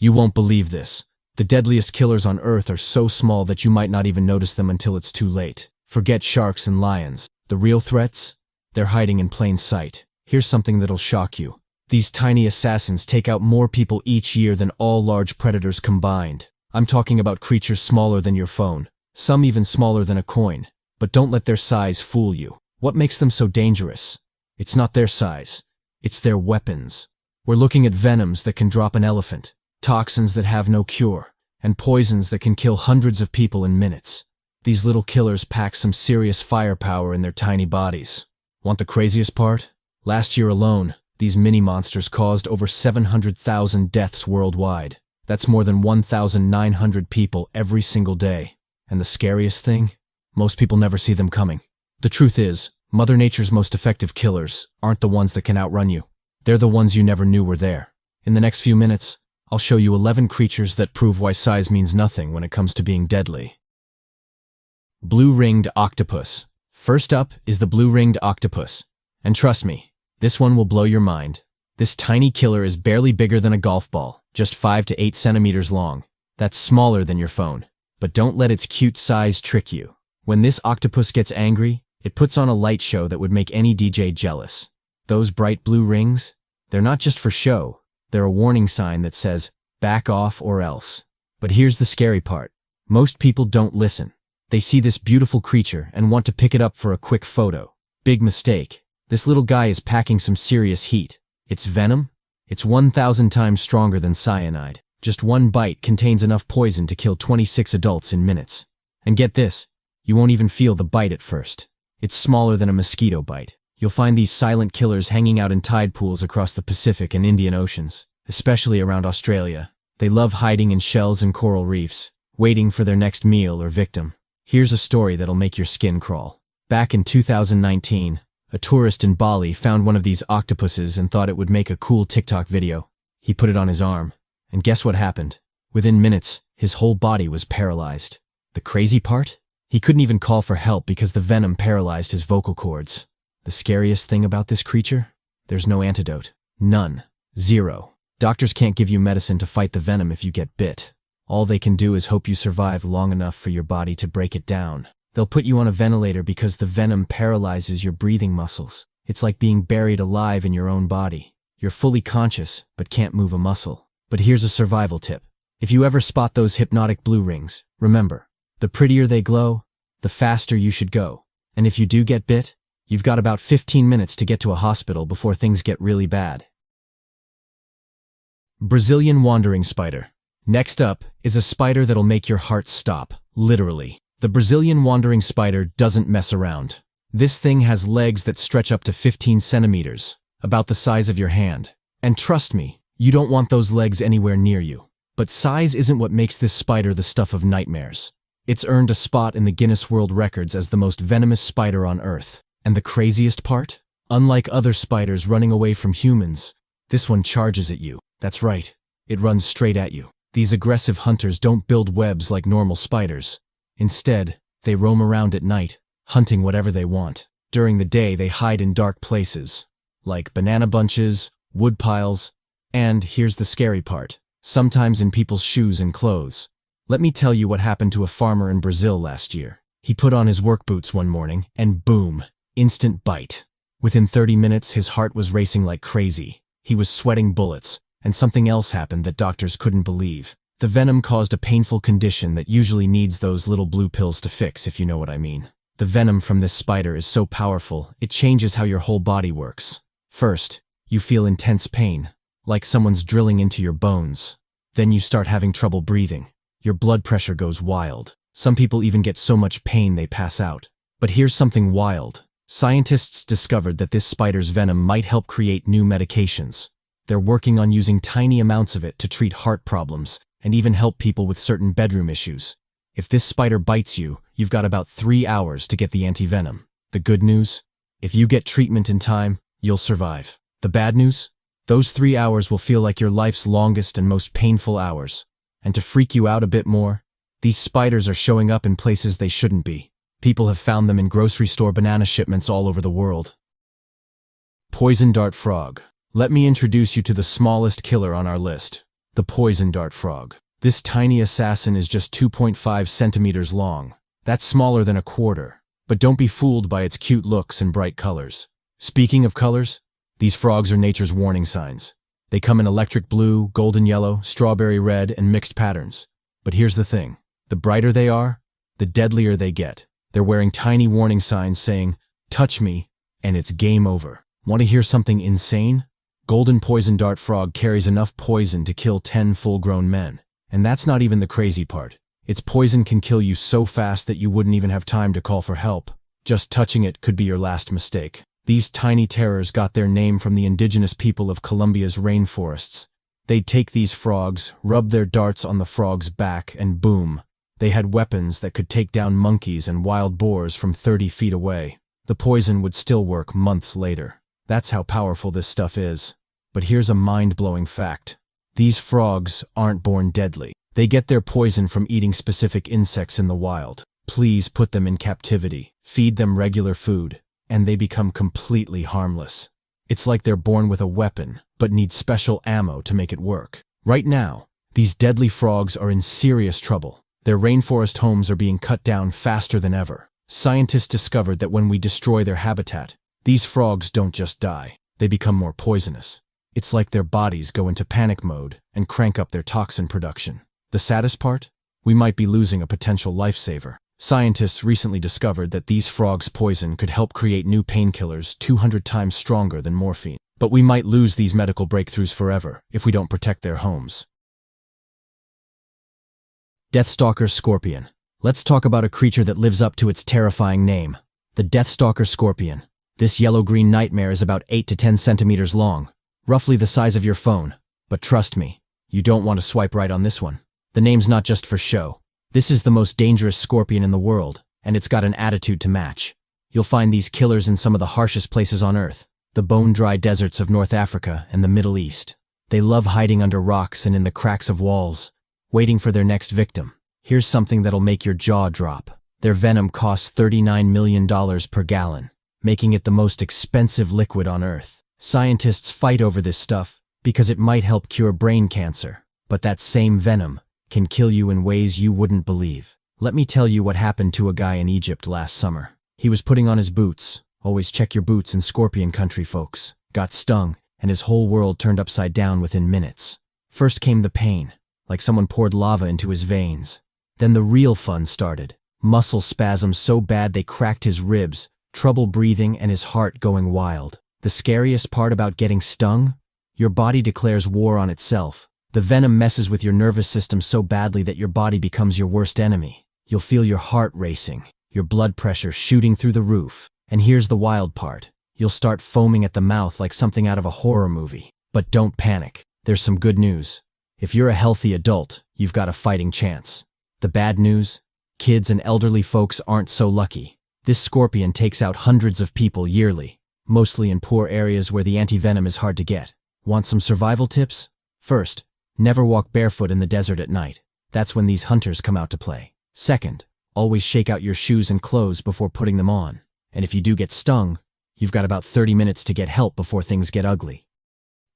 You won't believe this. The deadliest killers on Earth are so small that you might not even notice them until it's too late. Forget sharks and lions. The real threats? They're hiding in plain sight. Here's something that'll shock you. These tiny assassins take out more people each year than all large predators combined. I'm talking about creatures smaller than your phone, some even smaller than a coin. But don't let their size fool you. What makes them so dangerous? It's not their size. It's their weapons. We're looking at venoms that can drop an elephant, toxins that have no cure, and poisons that can kill hundreds of people in minutes. These little killers pack some serious firepower in their tiny bodies. Want the craziest part? Last year alone, these mini-monsters caused over 700,000 deaths worldwide. That's more than 1,900 people every single day. And the scariest thing? Most people never see them coming. The truth is, Mother Nature's most effective killers aren't the ones that can outrun you. They're the ones you never knew were there. In the next few minutes, I'll show you 11 creatures that prove why size means nothing when it comes to being deadly. Blue-ringed octopus. First up is the blue-ringed octopus. And trust me, this one will blow your mind. This tiny killer is barely bigger than a golf ball, just 5 to 8 centimeters long. That's smaller than your phone. But don't let its cute size trick you. When this octopus gets angry, it puts on a light show that would make any DJ jealous. Those bright blue rings? They're not just for show. They're a warning sign that says, back off or else. But here's the scary part. Most people don't listen. They see this beautiful creature and want to pick it up for a quick photo. Big mistake. This little guy is packing some serious heat. Its venom? It's 1,000 times stronger than cyanide. Just one bite contains enough poison to kill 26 adults in minutes. And get this, you won't even feel the bite at first. It's smaller than a mosquito bite. You'll find these silent killers hanging out in tide pools across the Pacific and Indian Oceans, especially around Australia. They love hiding in shells and coral reefs, waiting for their next meal or victim. Here's a story that'll make your skin crawl. Back in 2019, a tourist in Bali found one of these octopuses and thought it would make a cool TikTok video. He put it on his arm, and guess what happened? Within minutes, his whole body was paralyzed. The crazy part? He couldn't even call for help because the venom paralyzed his vocal cords. The scariest thing about this creature? There's no antidote. None. Zero. Doctors can't give you medicine to fight the venom if you get bit. All they can do is hope you survive long enough for your body to break it down. They'll put you on a ventilator because the venom paralyzes your breathing muscles. It's like being buried alive in your own body. You're fully conscious, but can't move a muscle. But here's a survival tip. If you ever spot those hypnotic blue rings, remember, the prettier they glow, the faster you should go. And if you do get bit, you've got about 15 minutes to get to a hospital before things get really bad. Brazilian wandering spider. Next up is a spider that'll make your heart stop, literally. The Brazilian wandering spider doesn't mess around. This thing has legs that stretch up to 15 centimeters, about the size of your hand. And trust me, you don't want those legs anywhere near you. But size isn't what makes this spider the stuff of nightmares. It's earned a spot in the Guinness World Records as the most venomous spider on Earth. And the craziest part? Unlike other spiders running away from humans, this one charges at you. That's right, it runs straight at you. These aggressive hunters don't build webs like normal spiders. Instead, they roam around at night, hunting whatever they want. During the day, they hide in dark places, like banana bunches, wood piles, and here's the scary part, sometimes in people's shoes and clothes. Let me tell you what happened to a farmer in Brazil last year. He put on his work boots one morning, and boom, instant bite. Within 30 minutes, his heart was racing like crazy. He was sweating bullets, and something else happened that doctors couldn't believe. The venom caused a painful condition that usually needs those little blue pills to fix, if you know what I mean. The venom from this spider is so powerful, it changes how your whole body works. First, you feel intense pain, like someone's drilling into your bones. Then you start having trouble breathing. Your blood pressure goes wild. Some people even get so much pain they pass out. But here's something wild. Scientists discovered that this spider's venom might help create new medications. They're working on using tiny amounts of it to treat heart problems and even help people with certain bedroom issues. If this spider bites you, you've got about 3 hours to get the anti-venom. The good news? If you get treatment in time, you'll survive. The bad news? Those 3 hours will feel like your life's longest and most painful hours. And to freak you out a bit more, these spiders are showing up in places they shouldn't be. People have found them in grocery store banana shipments all over the world. Poison dart frog. Let me introduce you to the smallest killer on our list. The poison dart frog. This tiny assassin is just 2.5 centimeters long. That's smaller than a quarter. But don't be fooled by its cute looks and bright colors. Speaking of colors, these frogs are nature's warning signs. They come in electric blue, golden yellow, strawberry red, and mixed patterns. But here's the thing. The brighter they are, the deadlier they get. They're wearing tiny warning signs saying, "Touch me," and it's game over. Want to hear something insane? Golden poison dart frog carries enough poison to kill 10 full-grown men. And that's not even the crazy part. Its poison can kill you so fast that you wouldn't even have time to call for help. Just touching it could be your last mistake. These tiny terrors got their name from the indigenous people of Colombia's rainforests. They'd take these frogs, rub their darts on the frog's back, and boom. They had weapons that could take down monkeys and wild boars from 30 feet away. The poison would still work months later. That's how powerful this stuff is. But here's a mind-blowing fact. These frogs aren't born deadly. They get their poison from eating specific insects in the wild. Please put them in captivity, feed them regular food, and they become completely harmless. It's like they're born with a weapon, but need special ammo to make it work. Right now, these deadly frogs are in serious trouble. Their rainforest homes are being cut down faster than ever. Scientists discovered that when we destroy their habitat, these frogs don't just die, they become more poisonous. It's like their bodies go into panic mode and crank up their toxin production. The saddest part? We might be losing a potential lifesaver. Scientists recently discovered that these frogs' poison could help create new painkillers 200 times stronger than morphine. But we might lose these medical breakthroughs forever if we don't protect their homes. Deathstalker Scorpion. Let's talk about a creature that lives up to its terrifying name. The Deathstalker Scorpion. This yellow-green nightmare is about 8 to 10 centimeters long, roughly the size of your phone. But trust me, you don't want to swipe right on this one. The name's not just for show. This is the most dangerous scorpion in the world, and it's got an attitude to match. You'll find these killers in some of the harshest places on Earth, the bone-dry deserts of North Africa and the Middle East. They love hiding under rocks and in the cracks of walls, waiting for their next victim. Here's something that'll make your jaw drop. Their venom costs $39 million per gallon, making it the most expensive liquid on Earth. Scientists fight over this stuff because it might help cure brain cancer, but that same venom can kill you in ways you wouldn't believe. Let me tell you what happened to a guy in Egypt last summer. He was putting on his boots. Always check your boots in scorpion country, folks. Got stung, and his whole world turned upside down within minutes. First came the pain, like someone poured lava into his veins. Then the real fun started. Muscle spasms so bad they cracked his ribs, trouble breathing, and his heart going wild. The scariest part about getting stung? Your body declares war on itself. The venom messes with your nervous system so badly that your body becomes your worst enemy. You'll feel your heart racing, your blood pressure shooting through the roof. And here's the wild part. You'll start foaming at the mouth like something out of a horror movie. But don't panic. There's some good news. If you're a healthy adult, you've got a fighting chance. The bad news? Kids and elderly folks aren't so lucky. This scorpion takes out hundreds of people yearly, mostly in poor areas where the anti-venom is hard to get. Want some survival tips? First, never walk barefoot in the desert at night. That's when these hunters come out to play. Second, always shake out your shoes and clothes before putting them on. And if you do get stung, you've got about 30 minutes to get help before things get ugly.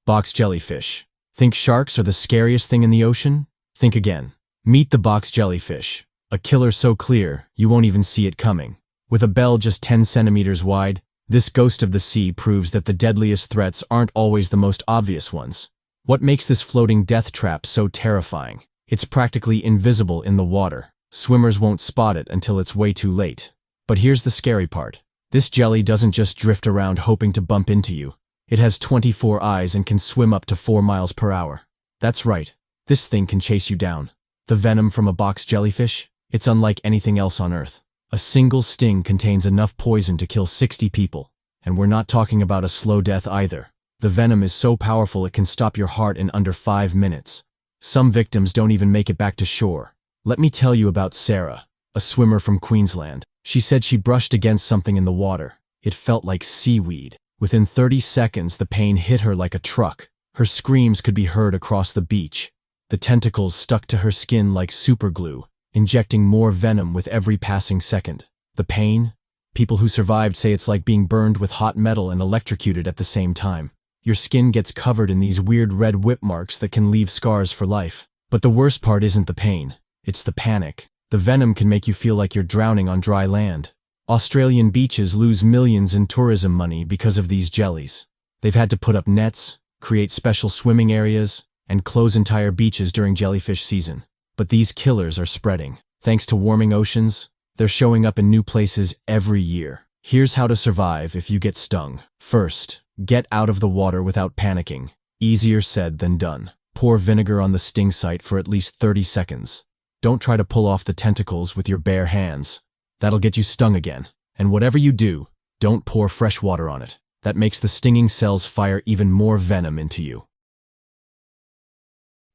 Box jellyfish. Think sharks are the scariest thing in the ocean? Think again. Meet the box jellyfish. A killer so clear, you won't even see it coming. With a bell just 10 centimeters wide, this ghost of the sea proves that the deadliest threats aren't always the most obvious ones. What makes this floating death trap so terrifying? It's practically invisible in the water. Swimmers won't spot it until it's way too late. But here's the scary part. This jelly doesn't just drift around hoping to bump into you. It has 24 eyes and can swim up to 4 miles per hour. That's right. This thing can chase you down. The venom from a box jellyfish? It's unlike anything else on Earth. A single sting contains enough poison to kill 60 people. And we're not talking about a slow death either. The venom is so powerful it can stop your heart in under 5 minutes. Some victims don't even make it back to shore. Let me tell you about Sarah, a swimmer from Queensland. She said she brushed against something in the water. It felt like seaweed. Within 30 seconds, the pain hit her like a truck. Her screams could be heard across the beach. The tentacles stuck to her skin like superglue, injecting more venom with every passing second. The pain? People who survived say it's like being burned with hot metal and electrocuted at the same time. Your skin gets covered in these weird red whip marks that can leave scars for life. But the worst part isn't the pain, it's the panic. The venom can make you feel like you're drowning on dry land. Australian beaches lose millions in tourism money because of these jellies. They've had to put up nets, create special swimming areas, and close entire beaches during jellyfish season. But these killers are spreading. Thanks to warming oceans, they're showing up in new places every year. Here's how to survive if you get stung. First, get out of the water without panicking. Easier said than done. Pour vinegar on the sting site for at least 30 seconds. Don't try to pull off the tentacles with your bare hands. That'll get you stung again. And whatever you do, don't pour fresh water on it. That makes the stinging cells fire even more venom into you.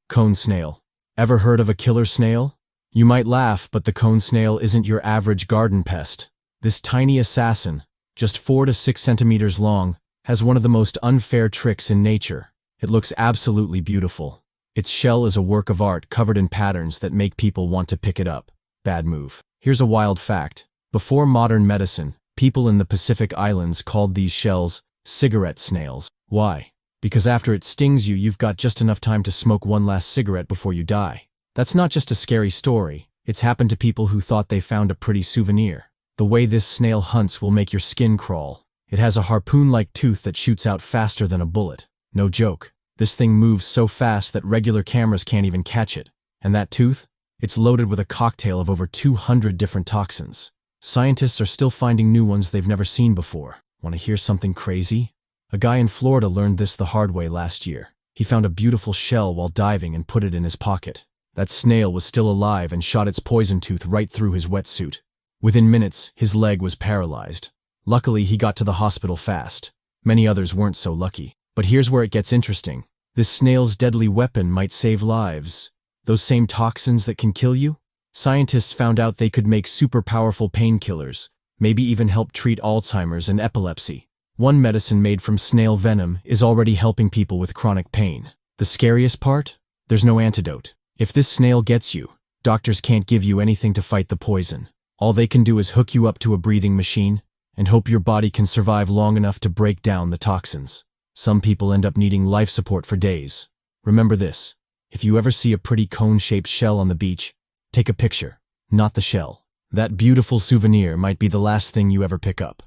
Cone snail. Ever heard of a killer snail? You might laugh, but the cone snail isn't your average garden pest. This tiny assassin, just 4 to 6 centimeters long, has one of the most unfair tricks in nature. It looks absolutely beautiful. Its shell is a work of art covered in patterns that make people want to pick it up. Bad move. Here's a wild fact. Before modern medicine, people in the Pacific Islands called these shells cigarette snails. Why? Because after it stings you, you've got just enough time to smoke one last cigarette before you die. That's not just a scary story. It's happened to people who thought they found a pretty souvenir. The way this snail hunts will make your skin crawl. It has a harpoon-like tooth that shoots out faster than a bullet. No joke. This thing moves so fast that regular cameras can't even catch it. And that tooth? It's loaded with a cocktail of over 200 different toxins. Scientists are still finding new ones they've never seen before. Want to hear something crazy? A guy in Florida learned this the hard way last year. He found a beautiful shell while diving and put it in his pocket. That snail was still alive and shot its poison tooth right through his wetsuit. Within minutes, his leg was paralyzed. Luckily, he got to the hospital fast. Many others weren't so lucky. But here's where it gets interesting. This snail's deadly weapon might save lives. Those same toxins that can kill you? Scientists found out they could make super powerful painkillers, maybe even help treat Alzheimer's and epilepsy. One medicine made from snail venom is already helping people with chronic pain. The scariest part? There's no antidote. If this snail gets you, doctors can't give you anything to fight the poison. All they can do is hook you up to a breathing machine and hope your body can survive long enough to break down the toxins. Some people end up needing life support for days. Remember this. If you ever see a pretty cone-shaped shell on the beach, take a picture, not the shell. That beautiful souvenir might be the last thing you ever pick up.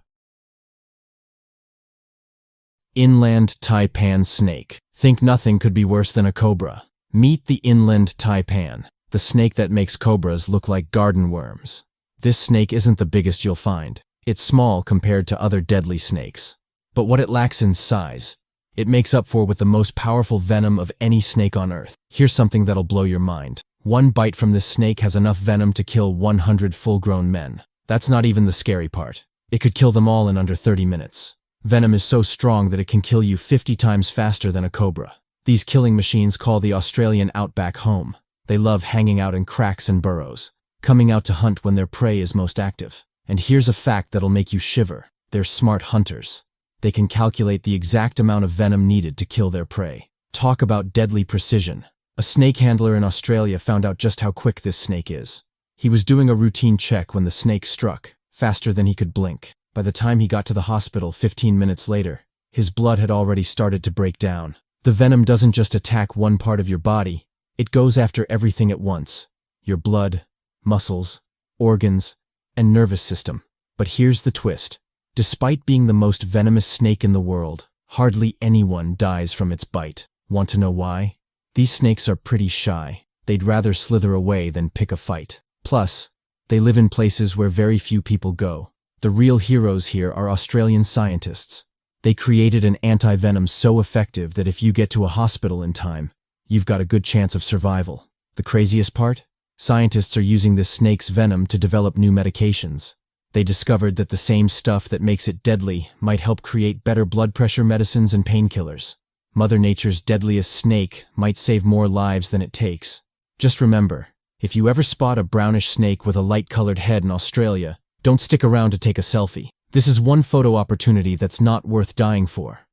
Inland Taipan snake. Think nothing could be worse than a cobra. Meet the inland Taipan, the snake that makes cobras look like garden worms. This snake isn't the biggest you'll find. It's small compared to other deadly snakes. But what it lacks in size, it makes up for with the most powerful venom of any snake on Earth. Here's something that'll blow your mind. One bite from this snake has enough venom to kill 100 full-grown men. That's not even the scary part. It could kill them all in under 30 minutes. Venom is so strong that it can kill you 50 times faster than a cobra. These killing machines call the Australian outback home. They love hanging out in cracks and burrows, coming out to hunt when their prey is most active. And here's a fact that'll make you shiver. They're smart hunters. They can calculate the exact amount of venom needed to kill their prey. Talk about deadly precision. A snake handler in Australia found out just how quick this snake is. He was doing a routine check when the snake struck, faster than he could blink. By the time he got to the hospital 15 minutes later, his blood had already started to break down. The venom doesn't just attack one part of your body, it goes after everything at once. Your blood, muscles, organs, and nervous system. But here's the twist. Despite being the most venomous snake in the world, hardly anyone dies from its bite. Want to know why? These snakes are pretty shy. They'd rather slither away than pick a fight. Plus, they live in places where very few people go. The real heroes here are Australian scientists. They created an anti-venom so effective that if you get to a hospital in time, you've got a good chance of survival. The craziest part? Scientists are using this snake's venom to develop new medications. They discovered that the same stuff that makes it deadly might help create better blood pressure medicines and painkillers. Mother Nature's deadliest snake might save more lives than it takes. Just remember, if you ever spot a brownish snake with a light-colored head in Australia, don't stick around to take a selfie. This is one photo opportunity that's not worth dying for.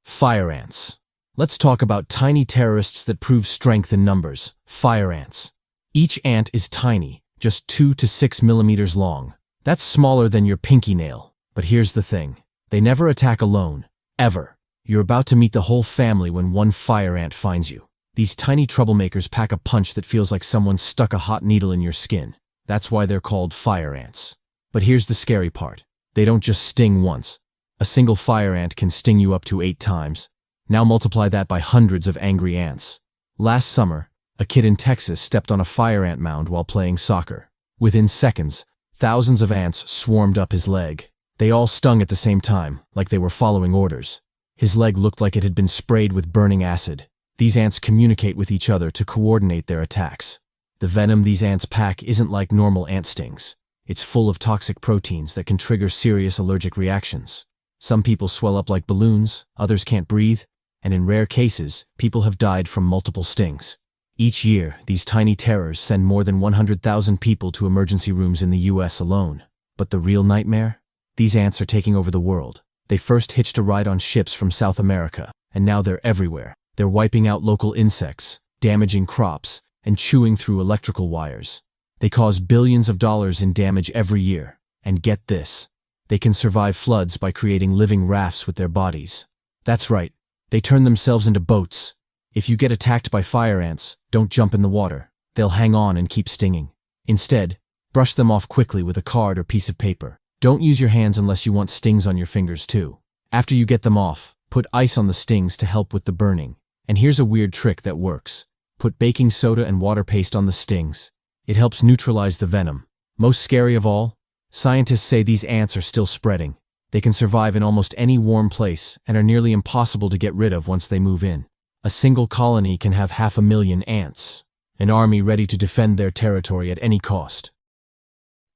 Fire ants. Let's talk about tiny terrorists that prove strength in numbers. Fire ants. Each ant is tiny, just 2 to 6 millimeters long. That's smaller than your pinky nail. But here's the thing. They never attack alone. Ever. You're about to meet the whole family when one fire ant finds you. These tiny troublemakers pack a punch that feels like someone stuck a hot needle in your skin. That's why they're called fire ants. But here's the scary part. They don't just sting once. A single fire ant can sting you up to 8 times. Now multiply that by hundreds of angry ants. Last summer, a kid in Texas stepped on a fire ant mound while playing soccer. Within seconds, thousands of ants swarmed up his leg. They all stung at the same time, like they were following orders. His leg looked like it had been sprayed with burning acid. These ants communicate with each other to coordinate their attacks. The venom these ants pack isn't like normal ant stings. It's full of toxic proteins that can trigger serious allergic reactions. Some people swell up like balloons, others can't breathe, and in rare cases, people have died from multiple stings. Each year, these tiny terrors send more than 100,000 people to emergency rooms in the US alone. But the real nightmare? These ants are taking over the world. They first hitched a ride on ships from South America, and now they're everywhere. They're wiping out local insects, damaging crops, and chewing through electrical wires. They cause billions of dollars in damage every year. And get this, they can survive floods by creating living rafts with their bodies. That's right, they turn themselves into boats. If you get attacked by fire ants, don't jump in the water. They'll hang on and keep stinging. Instead, brush them off quickly with a card or piece of paper. Don't use your hands unless you want stings on your fingers too. After you get them off, put ice on the stings to help with the burning. And here's a weird trick that works. Put baking soda and water paste on the stings. It helps neutralize the venom. Most scary of all, scientists say these ants are still spreading. They can survive in almost any warm place and are nearly impossible to get rid of once they move in. A single colony can have 500,000 ants. An army ready to defend their territory at any cost.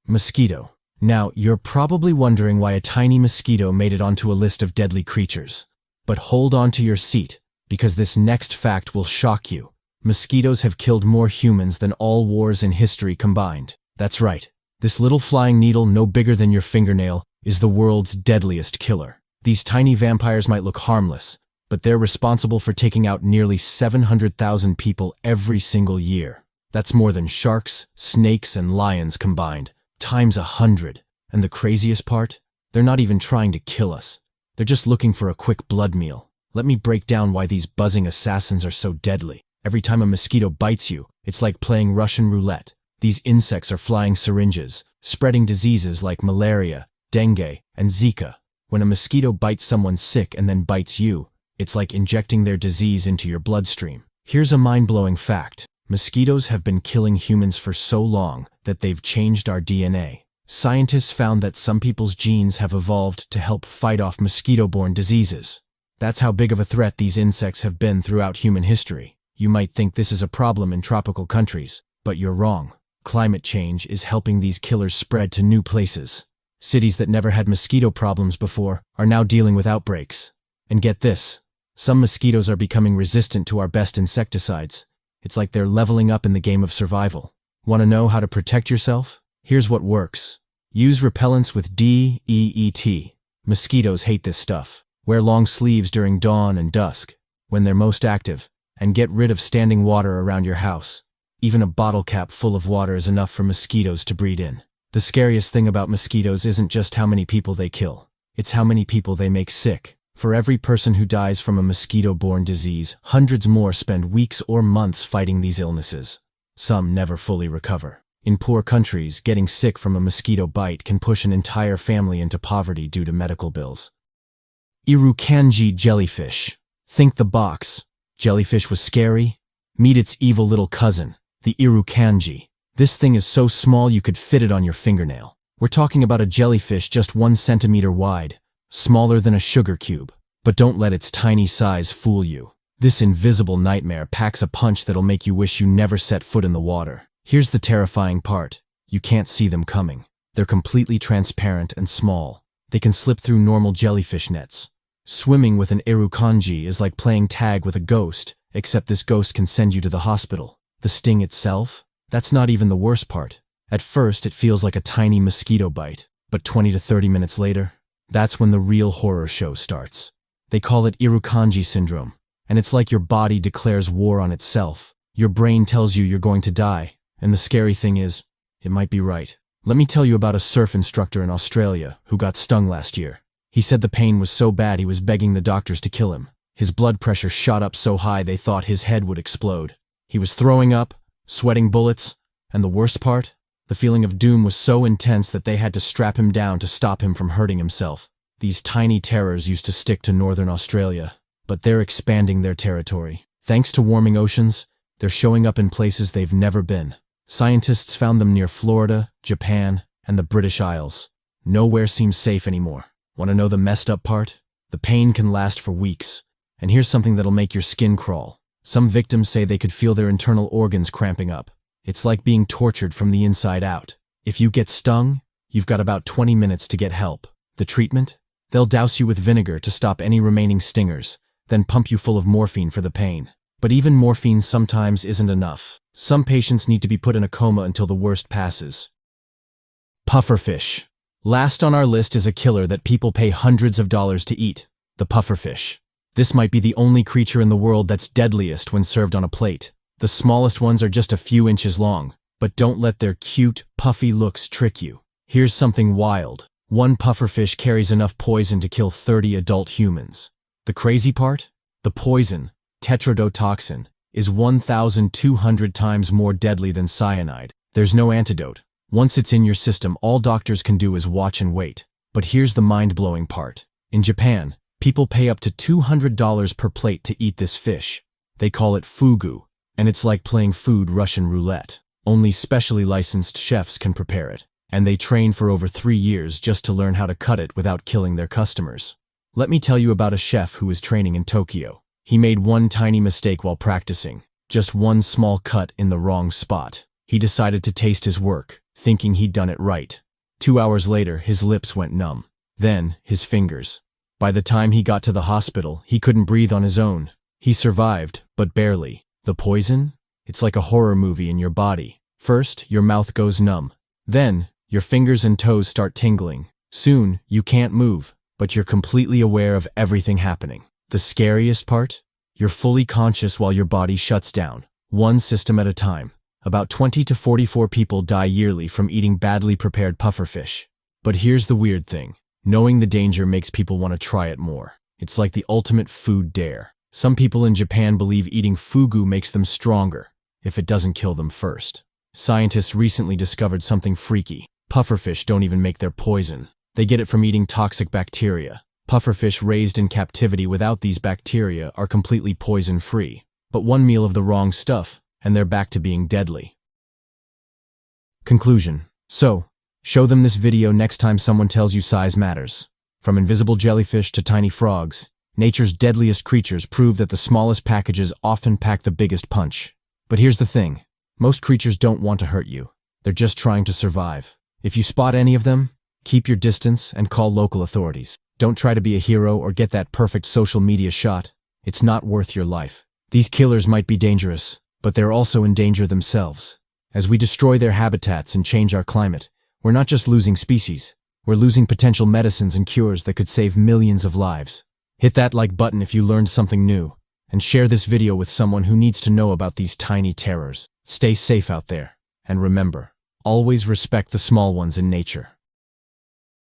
Mosquito. Now, you're probably wondering why a tiny mosquito made it onto a list of deadly creatures. But hold on to your seat, because this next fact will shock you. Mosquitoes have killed more humans than all wars in history combined. That's right. This little flying needle no bigger than your fingernail is the world's deadliest killer. These tiny vampires might look harmless, but they're responsible for taking out nearly 700,000 people every single year. That's more than sharks, snakes, and lions combined, times 100. And the craziest part? They're not even trying to kill us. They're just looking for a quick blood meal. Let me break down why these buzzing assassins are so deadly. Every time a mosquito bites you, it's like playing Russian roulette. These insects are flying syringes, spreading diseases like malaria, dengue, and Zika. When a mosquito bites someone sick and then bites you, it's like injecting their disease into your bloodstream. Here's a mind-blowing fact. Mosquitoes have been killing humans for so long that they've changed our DNA. Scientists found that some people's genes have evolved to help fight off mosquito-borne diseases. That's how big of a threat these insects have been throughout human history. You might think this is a problem in tropical countries, but you're wrong. Climate change is helping these killers spread to new places. Cities that never had mosquito problems before are now dealing with outbreaks. And get this, some mosquitoes are becoming resistant to our best insecticides. It's like they're leveling up in the game of survival. Want to know how to protect yourself? Here's what works. Use repellents with DEET. Mosquitoes hate this stuff. Wear long sleeves during dawn and dusk, when they're most active, and get rid of standing water around your house. Even a bottle cap full of water is enough for mosquitoes to breed in. The scariest thing about mosquitoes isn't just how many people they kill. It's how many people they make sick. For every person who dies from a mosquito-borne disease, hundreds more spend weeks or months fighting these illnesses. Some never fully recover. In poor countries, getting sick from a mosquito bite can push an entire family into poverty due to medical bills. Irukandji Jellyfish. Think the box. Jellyfish was scary? Meet its evil little cousin, the Irukandji. This thing is so small you could fit it on your fingernail. We're talking about a jellyfish just 1 centimeter wide, smaller than a sugar cube. But don't let its tiny size fool you. This invisible nightmare packs a punch that'll make you wish you never set foot in the water. Here's the terrifying part. You can't see them coming. They're completely transparent and small. They can slip through normal jellyfish nets. Swimming with an Irukandji is like playing tag with a ghost, except this ghost can send you to the hospital. The sting itself? That's not even the worst part. At first, it feels like a tiny mosquito bite, but 20 to 30 minutes later, that's when the real horror show starts. They call it Irukandji syndrome, and it's like your body declares war on itself. Your brain tells you you're going to die, and the scary thing is, it might be right. Let me tell you about a surf instructor in Australia who got stung last year. He said the pain was so bad he was begging the doctors to kill him. His blood pressure shot up so high they thought his head would explode. He was throwing up, sweating bullets, and the worst part? The feeling of doom was so intense that they had to strap him down to stop him from hurting himself. These tiny terrors used to stick to northern Australia, but they're expanding their territory. Thanks to warming oceans, they're showing up in places they've never been. Scientists found them near Florida, Japan, and the British Isles. Nowhere seems safe anymore. Want to know the messed up part? The pain can last for weeks. And here's something that'll make your skin crawl. Some victims say they could feel their internal organs cramping up. It's like being tortured from the inside out. If you get stung, you've got about 20 minutes to get help. The treatment? They'll douse you with vinegar to stop any remaining stingers, then pump you full of morphine for the pain. But even morphine sometimes isn't enough. Some patients need to be put in a coma until the worst passes. Pufferfish. Last on our list is a killer that people pay hundreds of dollars to eat, the pufferfish. This might be the only creature in the world that's deadliest when served on a plate. The smallest ones are just a few inches long, but don't let their cute, puffy looks trick you. Here's something wild. One pufferfish carries enough poison to kill 30 adult humans. The crazy part? The poison, tetrodotoxin, is 1,200 times more deadly than cyanide. There's no antidote. Once it's in your system, all doctors can do is watch and wait. But here's the mind-blowing part. In Japan, people pay up to $200 per plate to eat this fish. They call it fugu, and it's like playing food Russian roulette. Only specially licensed chefs can prepare it, and they train for over 3 years just to learn how to cut it without killing their customers. Let me tell you about a chef who was training in Tokyo. He made one tiny mistake while practicing, just one small cut in the wrong spot. He decided to taste his work, thinking he'd done it right. 2 hours later, his lips went numb. Then, his fingers. By the time he got to the hospital, he couldn't breathe on his own. He survived, but barely. The poison? It's like a horror movie in your body. First, your mouth goes numb. Then, your fingers and toes start tingling. Soon, you can't move, but you're completely aware of everything happening. The scariest part? You're fully conscious while your body shuts down, one system at a time. About 20 to 44 people die yearly from eating badly prepared pufferfish. But here's the weird thing. Knowing the danger makes people want to try it more. It's like the ultimate food dare. Some people in Japan believe eating fugu makes them stronger, if it doesn't kill them first. Scientists recently discovered something freaky. Pufferfish don't even make their poison. They get it from eating toxic bacteria. Pufferfish raised in captivity without these bacteria are completely poison-free. But one meal of the wrong stuff, and they're back to being deadly. Conclusion. So, show them this video next time someone tells you size matters. From invisible jellyfish to tiny frogs, nature's deadliest creatures prove that the smallest packages often pack the biggest punch. But here's the thing. Most creatures don't want to hurt you. They're just trying to survive. If you spot any of them, keep your distance and call local authorities. Don't try to be a hero or get that perfect social media shot. It's not worth your life. These killers might be dangerous, but they're also in danger themselves. As we destroy their habitats and change our climate, we're not just losing species, we're losing potential medicines and cures that could save millions of lives. Hit that like button if you learned something new, and share this video with someone who needs to know about these tiny terrors. Stay safe out there, and remember, always respect the small ones in nature.